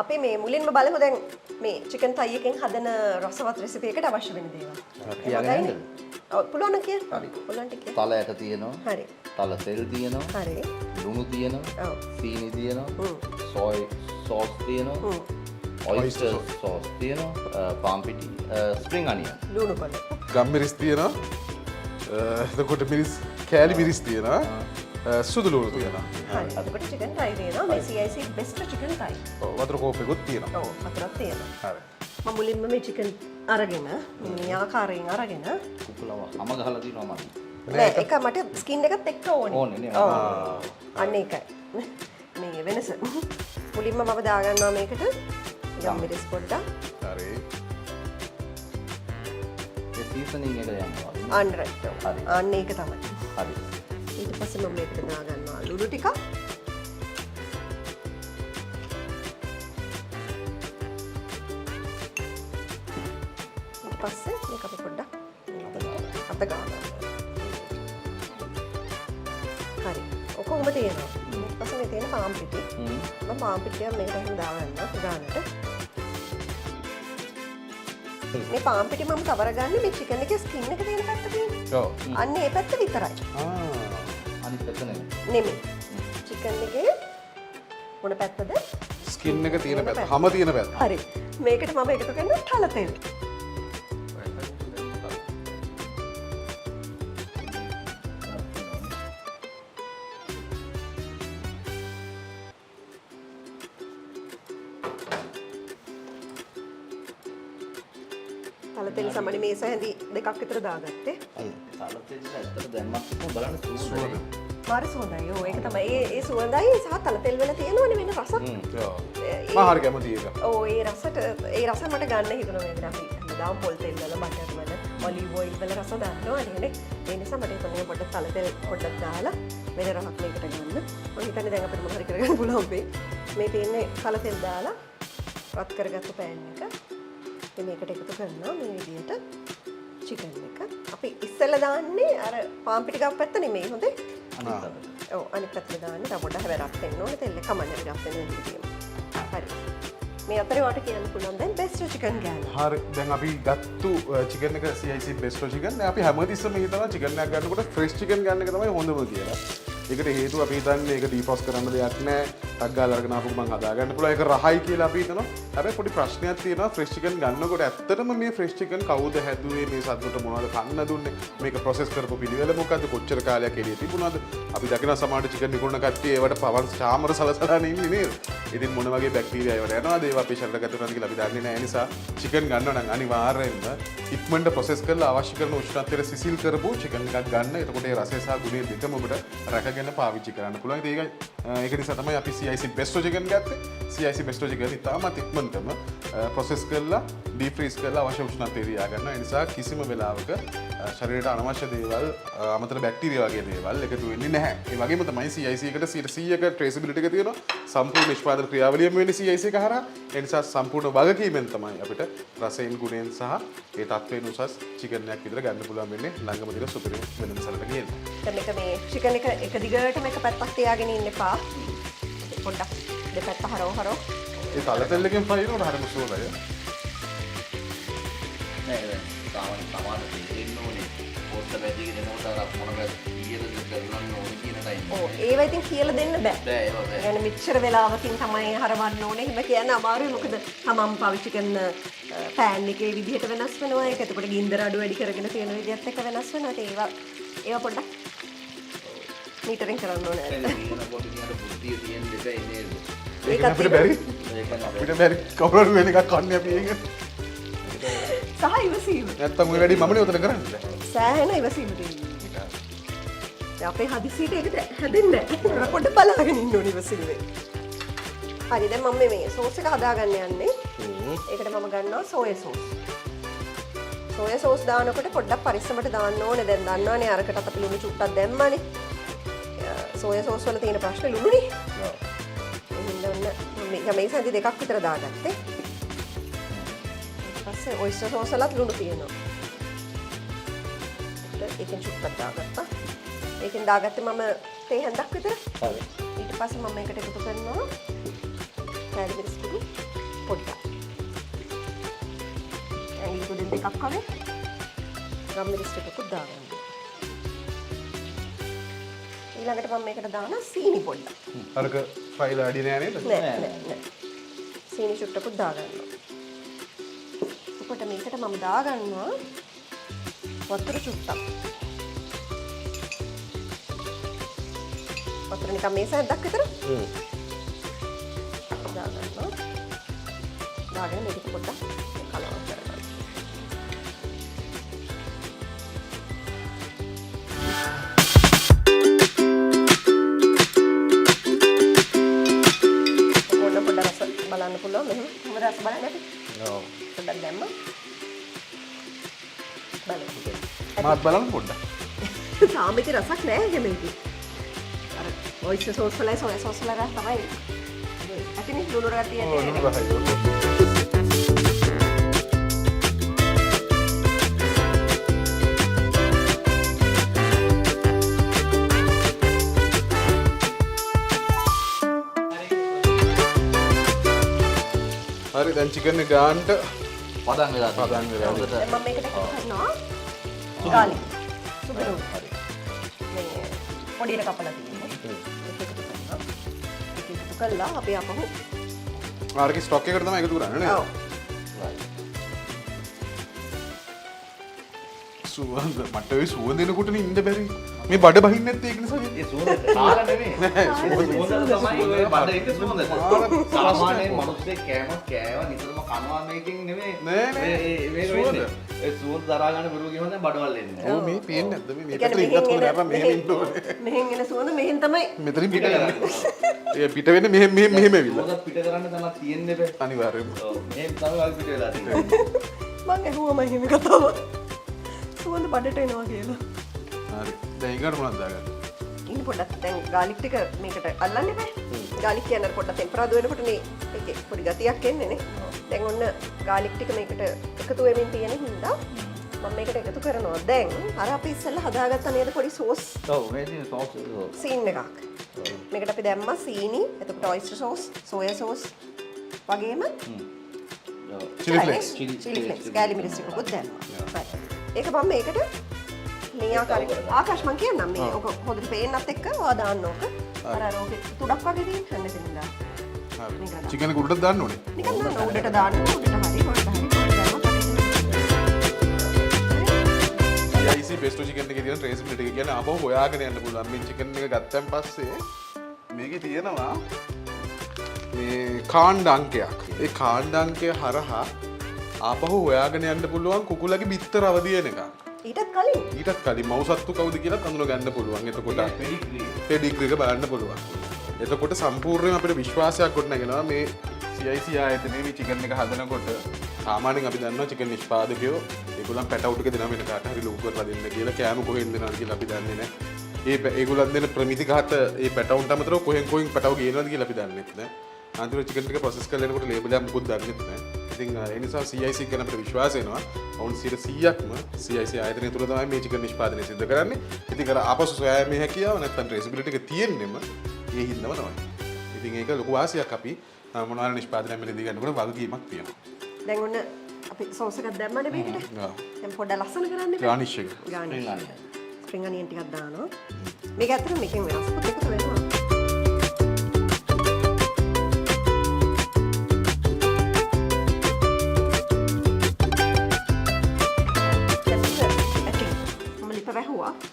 අපි මේ මුලින්ම බලමු දැන් මේ චිකන් තයි එකෙන් හදන රසවත් රෙසිපි එකට අවශ්‍ය වෙන දේවල්. කියන්න ඔව් පුළුවන් නම් කියන්න. හරි. පුළුවන් ටික. තල ඇට තියෙනවා. හරි. තල තෙල් තියෙනවා. හරි. ලුණු තියෙනවා. ඔව්. සීනි තියෙනවා. සෝයි සෝස් තියෙනවා. ඔයිස්ටර් සෝස් තියෙනවා. පාම් පිටි, ස්ප්‍රින්ග් අනියන්. ලුණු කොළ. ගම්මිරිස් තියෙනවා. එතකොට මිරිස් කෑලි මිරිස් තියෙනවා. සුදු ලුණු තියෙනවා. හරි. එතකොට චිකන් තයි තියෙනවා. මේ CIC best chicken තයි. වතුර කෝප්පෙකුත් තියෙනවා. ඔව් වතුරක් තියෙනවා. හරි. මම මුලින්ම මේ චිකන් අරගෙන මේ ආකාරයෙන් අරගෙන කුකුලව හැම ගහලා තියෙනවා මම. නෑ එක මට ස්කින් එකත් එක්ක ඕනේ. ඕනේ නේ. ඔව්. අන්න ඒකයි. මේ වෙනස. මුලින්ම මම දාගන්නවා මේකට යම් මිරිස් පොඩ්ඩක්. හරි. ඒ සීසනින් එක යනවා. අන්න රයිට්. හරි. අන්න ඒක තමයි. හරි. ඊට පස්සේ මම මේකට දාගන්නවා ලුණු ටිකක්. ඊට පස්සේ මේක අපි පොඩ්ඩක් අත ගන්නවා. හරි. ඔක්කොම තියෙනවා. ඊට පස්සේ මේ තියෙන පාම් පිටි. මම පාම් පිටිය මේකට එහෙම දාගන්නවා ගානට. මේ පාම් පිටි මම කවර ගන්නේ මේ චිකන් එකේ ස්කින් එක තියෙන පැත්ත තියෙන්නේ. ඔව්. අන්න ඒ පැත්ත විතරයි. අනිත් පැත්ත නෙමෙයි. නෙමෙයි. චිකන් එකේ මොන පැත්තද? ස්කින් එක තියෙන පැත්ත. හැම තියෙන පැත්ත. හරි. මේකට මම එකතු කරන තල තෙල්. තල තෙල් සමනි මේස හැඳි දෙකක් විතර දාගත්තේ. අය තල තෙල් ඇත්තට දැම්මත් කොහොම බලන්න සුවඳයි. මාරි සුවඳයි. ඔව් ඒක තමයි. ඒ සුවඳයි සහ තල තෙල් වල තියෙනවනේ වෙන රසක්. ඔව්. මම හරි කැමතියි ඒක. ඔව් ඒ රස මට ගන්න හිතුණා මේ විදිහට අපි හැමදාම පොල් තෙල් වල බටර් වල ඔලිව් ඔයිල් වල රස දාන්නවනේ. ඒ නිසා මට හිතුණා පොඩ්ඩක් තල තෙල් පොඩ්ඩක් දාලා වෙන රසක් මේකට ගන්න. මම හිතන්නේ දැන් අපිට මොකද කරගන්න පුළුවන් මේ තියෙන්නේ තල තෙල් දාලා රත් කරගත්තු පෑන් එක. මේකට එකතු කරනවා මේ විදිහට චිකන් එක. අපි ඉස්සෙල්ලා දාන්නේ අර පාම් පිටි ගාව පැත්ත නෙමෙයි හොඳේ. ඔව් අනිත් පැත්තට දාන්නේ. තව පොඩ්ඩක් හැබැයි රත් වෙන්න ඕනේ. තෙල් එක කමන්නේ රත් වෙන්න විදියට. හරි. මේ අතරේ වට කියන්න පුළුවන් දැන් බෙස්ට් චිකන් ගන්න. හරි. දැන් අපි ගත්තු චිකන් එක CIC බෙස්ට් චිකන්. දැන් අපි හැමතිස්සෙම හිතනවා චිකන් එකක් ගන්නකොට ෆ්‍රෙෂ් චිකන් ගන්න එක තමයි හොඳම කියලා. ඒකට හේතුව අපි හිතන්නේ ඒක ඩීෆ්‍රොස්ට් කරන්න දෙයක් නැහැ. ටක් ගාලා අරගෙන ආපහු මම හදා ගන්න පුළුවන්. ඒක රහයි කියලා අපි හිතනවා. හැබැයි පොඩි ප්‍රශ්නයක් තියෙනවා ෆ්‍රෙෂ් චිකන් ගන්නකොට ඇත්තටම මේ ෆ්‍රෙෂ් චිකන් කවුද හැදුවේ? මේ සතුට මොනවද කන්න දුන්නේ? මේක ප්‍රොසෙස් කරපු පිළිවෙල මොකද්ද? කොච්චර කාලයක් එළියේ තිබුණාද? අපි දකින සමහර චිකන් නිකුණන කට්ටිය ඒවට පවන් චාමර සලසලා ඉන්නේ නේද? ඉතින් මොන වගේ බැක්ටීරියා ඒවට යනවාද? ඒවා අපේ ශරීරයට ගත කරනවද කියලා අපි දන්නේ නැහැ. නිසා චිකන් ගන්නවා නම් අනිවාර්යයෙන්ම ඉක්මනට ප්‍රොසෙස් කරලා අවශ්‍ය කරන උෂ්ණත්වයට සිසිල් කරපු චිකන් එකක් ගන්න. එතකොට ඒ රසය සහ ගුණය දෙකම ඔබට රැකගෙන පාවිච්චි කරන්න පුළුවන්. ඒක නිසා තමයි අපි CIC බෙස්ට් චිකන් ගත්තේ. CIC බෙස්ට් චිකන් ඉතාමත් ඉක්මනටම ප්‍රොසෙස් කරලා ඩීප් ෆ්‍රීස් කරලා අවශ්‍ය උෂ්ණත්වය තියා ගන්නවා. ඒ නිසා කිසිම වෙලාවක ශරීරයට අනවශ්‍ය දේවල් අමතර බැක්ටීරියා වගේ දේවල් එකතු වෙන්නේ නැහැ. ඒ වගේම තමයි CIC එකට 100%ක ට්‍රේසබිලිටි එක තියෙනවා. සම්පූර්ණ නිෂ්පාදන ක්‍රියාවලියම වෙන්නේ CIC එක හරහා. ඒ නිසා සම්පූර්ණ වගකීමෙන් තමයි අපිට රසයෙන් ගුණයෙන් සහ ඒ තත්ත්වයෙන් උසස් චිකන් එකක් විතර ගන්න පුළුවන් වෙන්නේ ළඟම දින සුපිරි වෙනසලට ගිහින්. දැන් මේක මේ චිකන් එක දිගටම එක පැත්තක් තියාගෙන ඉන්න එපා. පොඩ්ඩක් දෙපැත්ත හරව. ඒ තල තෙල් එකෙන් ෆ්‍රයි කරනකොට හරිම සුවඳයි. නෑ සමාන දෙන්න ඕනේ. පොත්ත බැදිගෙන දෙනකොට අර මොනවද ඊයේද කරන්න ඕනේ කියන ටයිම්. ඔව් ඒව ඉතින් කියලා දෙන්න බෑ. බෑ ඒවා බෑ. يعني මෙච්චර වෙලාවකින් තමයි හරවන්න ඕනේ. එහෙම කියන්න අමාරුයි. මොකද තමන් පාවිච්චි කරන පෑන් එකේ විදිහට වෙනස් වෙනවා. ඒක එතකොට ගින්දර අඩු වැඩි කරගෙන තියෙන විදිහත් එක්ක වෙනස් වෙනවා. ඒවා පොඩ්ඩක් මීටරින් කරන්න ඕනේ. ඒක කියන පොඩි කියන බුද්ධිය තියෙන දෙක එන්නේ. ඒක අපිට බැරි. අපිට බැරි කවුරු වෙන එකක් කන්නේ අපි ඒක. සහ ඉවසීම. නැත්තම් ඔය වැඩි මමනේ උතන කරන්නේ. සෑහෙන ඉවසීම තියෙනවා. අපේ හදිසියට ඒකට හැදෙන්නේ නැහැ. පොඩ්ඩක් බලාගෙන ඉන්න ඕනේ ඉවසීමෙන්. හරි දැන් මම මේ සෝස් එක හදාගන්න යන්නේ. ඒකට මම ගන්නවා සෝයා සෝස්. සෝයා සෝස් දානකොට පොඩ්ඩක් පරිස්සමට දාන්න ඕනේ. දැන් දන්නවනේ අරකට අපි ලුණු චුට්ටක් දැම්මනේ. සෝයා සෝස් වල තියෙන ප්‍රශ්නේ ලුණුනේ. ඔව්. මේ සැදි දෙකක් විතර දාගත්තේ. ඊට පස්සේ ඔයිස්ටර් සෝස් වලත් ලුණු තියෙනවා. ඒකෙන් චුට්ටක් දාගත්තා. ඒකෙන් දාගත්තේ මම තේ හැන්දක් විතර. හරි. ඊට පස්සේ මම මේකට එකතු කරනවා කෑලි මිරිස් ටික. පොඩ්ඩක්. ඇඟිලි තුඩෙන් දෙකක් වගේ ගම් මිරිස් ටිකකුත් දාගන්න. ඊළඟට මම මේකට දාන සීනි පොඩ්ඩක්. අරක ෆයිල් අඩි නෑ නේද? නෑ. සීනි චුට්ටකුත් දාගන්නවා. එතකොට මේකට මම දාගන්නවා වතුර චුට්ටක්. වතුර නිකන් මේස ඇද්දක් විතර. දාගන්නවා. දාගෙන මේක පොඩ්ඩක් කලවම් කරගන්න. පොඩ්ඩක් රස බලන්න පුළුවන් මෙහෙම. කොහොමද රස බලන්නේ අපි? ඔව්. පොඩ්ඩක් දැම්ම. බලන්න. මාත් බලන්න පොඩ්ඩක්. තාම ඉතින් රසක් නෑ හැම එකේ. අර ඔයිස්ටර් සෝස් වලයි සෝයා සෝස් වල රස තමයි. ඇතිනේ ලුණු රහ තියෙන්නේ. ඕ ලුණු රහයි. හරි දැන් චිකන් එක ගානට පදන් වෙලා පදන් වෙලා. හොඳට දැන් මම මේකට එකතු කරනවා ගාලි. සුබරෝ. මේ පොඩියට කපලා තියෙන්නේ. ඒක එකතු කරනවා. ඒක එකතු කළා අපි අපහු ආරකේ ස්ටොක් එකට තමයි එකතු කරන්නේ නේද? ඔව්. සුවඳ මට ඔය සුවඳ එනකොටනේ ඉන්න බැරි. මේ බඩ බහින්නේ නැත්තේ ඒක නිසා ඒ සුවඳ කාලා නෙමෙයි. ඒ සුවඳ තමයි ඔය බඩ එක සුවඳ. සාමාන්‍යයෙන් මිනිස්සේ කෑම නිතරම කනවා මේකෙන් නෙමෙයි. නෑ, නෑ. මේ සුවඳ. ඒ සුවඳ දරා ගන්න බරුව ගියම දැන් බඩවල් එන්නේ. ඔව් මේ පේන්නේ නැද්ද මේ ඒ මේකට කියන්නේ ඉන්නත් හොඳ නෑ මෙහෙම ඉන්න ඕනේ. මෙහෙන් එන සුවඳ මෙහෙන් තමයි මෙතනින් පිට යන්නේ. ඒ පිට වෙන්නේ මෙහෙම ඇවිල්ලා. සුවඳ පිට කරන්න තමයි තියෙන්නේ බෑ. අනිවාර්යයෙන්ම. ඔව් මේ තමයි වල් පිට වෙලා තියෙන්නේ. මම ඇහුවම එහෙම කතාව. සුවඳ බඩට එනවා කියලා. හරි. දැන් ඊකට මොනවද දාගන්නේ? ඉන්න පොඩ්ඩක් දැන් ගාලික් ටික මේකට අල්ලන්න එපා. ගාලික් කියන්නේ පොඩ්ඩක් ටෙම්පරාදු වෙනකොට මේ ඒකේ පොඩි ගතියක් එන්නේ නේ. දැන් ඔන්න ගාලික් ටික මේකට එකතු වෙමින් තියෙන හින්දා මම මේකට එකතු කරනවා. දැන් අර අපි ඉස්සෙල්ලා හදාගත්ත නේද පොඩි සෝස් ඔව් මේ තියෙන සෝස් එක. සීන් එකක්. මේකට අපි දැම්මා සීනි, එතකොට ඔයිස්ටර් සෝස්, සෝයා සෝස් වගේම Chili flakes. chili flakes. ගාලි මිරිස් ටිකකුත් දැම්මා. හරි. ඒක මම මේකට මේ ආකාරයට ආකාශ මං කියන්නම් මේ ඔක හොඳට පේන්නත් එක්ක ඔයා දාන්න ඕක. අර ඕකේ තුඩක් වගේ තියෙන කන්න දෙන්නා. හරි. චිකන් එක උඩට දාන්න ඕනේ. නිකන් දාන්න උඩට දාන්න උඩට හරි හොඳට CIC බෙස්ට් චිකන් එකේ තියෙන ට්‍රේසබිලිටි එක කියන්නේ ආපහු හොයාගෙන යන්න පුළුවන්. මේ චිකන් එක ගත්තන් පස්සේ මේකේ තියෙනවා මේ කාණ්ඩ අංකයක්. ඒ කාණ්ඩ අංකය හරහා ආපහු හොයාගෙන යන්න පුළුවන් කුකුලගේ බිත්තර අවදියන එක. ඊටත් කලින් ඊටත් කලින් මවුසත්තු කවුද කියලා අඳුන ගන්න පුළුවන්. එතකොට පෙඩිග්‍රී එක බලන්න පුළුවන්. එතකොට සම්පූර්ණයෙන් අපිට විශ්වාසයක් ගොඩනගෙනවා මේ CIC ආයතනයේ මේ චිකන් එක හදනකොට. සාමාන්‍යයෙන් අපි දන්නවා චිකන් නිෂ්පාදකයෝ ඒගොල්ලන් පැටවුට් එක දෙනවා වෙන කාට හරි ලොකු කරලා දෙන්න කියලා. කෑම කොහෙන් දෙනවද කියලා අපි දන්නේ නැහැ. ඒගොල්ලන් දෙන ප්‍රමිති ගහත ඒ පැටවුන්ට අමතරව කොහෙන් පැටව ගේනවද කියලා අපි දන්නේ නැහැ. අන්තිමට චිකන් ටික ප්‍රොසෙස් කරලා එනකොට ලේබල් එක මොකුත් දන්නේ නැහැ. ඉතින් ඒ නිසා CIC ගැන අපිට විශ්වාස වෙනවා. වුන් 100%ක්ම CIC ආයතනය තුල තමයි මේ චිකන් නිෂ්පාදනය සිදු කරන්නේ. ඉතින් අර ආපසු සොයාමේ හැකියාව නැත්නම් ට්‍රේසබිලිටි එක තියෙන්නෙම ඒ හින්දාම තමයි. ඉතින් ඒක ලොකු වාසියක් අපි මොනවාර නිෂ්පාදනය මෙලදී ගන්නකොට වගකීමක් තියෙනවා. දැන් ඔන්න අපි සෝස් එකක් දැම්මනේ මේකට. ඔව්. දැන් පොඩ්ඩක් ලස්සන කරන්න බෑ. ගානිෂ් එක. ගානිෂ්. ස්ප්‍රින්ග් අනියන් ටිකක් දානවා. මේක ඇත්තට මේකෙන් වෙනස්කුත් එකතු වෙනවා.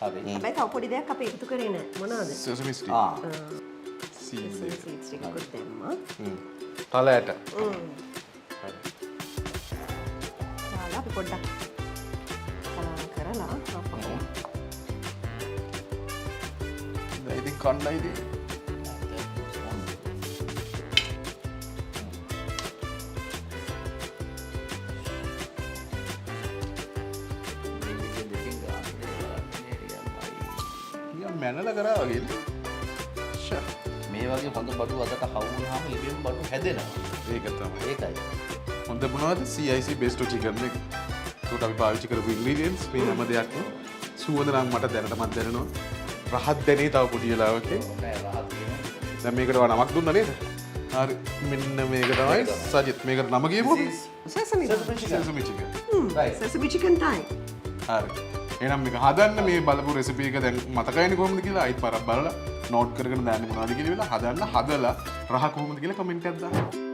හැබැයි තව පොඩි දෙයක් අපි එකතු කරේ නෑ. මොනවද? සෙසමි සීඩ්. සීඩ්ස් ටිකකුත් දැම්මා. තලයට. දාලා අපි පොඩ්ඩක් කලවම් කරලා අපහු. දැන් ඉතින් කන්නයි ඉතින්. මැනලා කරා වගේ. මේ වගේ හොඳ බඩු අදට හවුනහම ඉබේම බඩු හැදෙනවා. ඒක තමයි. ඒකයි. හොඳ මොනවද CIC බෙස්ට් චිකන් එක. ඒකට අපි පාවිච්චි කරපු ඉන්ග්‍රීඩියන්ට්ස් මේ හැම දෙයක්ම සුවඳ නම් මට දැනටමත් දැනෙනවා. රහත් දැනේ තව පොඩි වෙලාවක. නෑ රහත් වෙනවා. දැන් මේකට නමක් දුන්නා නේද? හරි මෙන්න මේක තමයි සජිත් මේකට නම කියමු Sesame. Sesame chicken Right. Sesame chicken thigh. හරි එහෙනම් මේක හදන්න මේ බලපු රෙසිපි එක දැන් මතකයිනේ කොහොමද කියලා අයිත් පාරක් බලලා නෝට් කරගෙන දාන්න මොනවද කියලා හදන්න හදලා රහ කොහොමද කියලා කමෙන්ට් එකක් දාන්න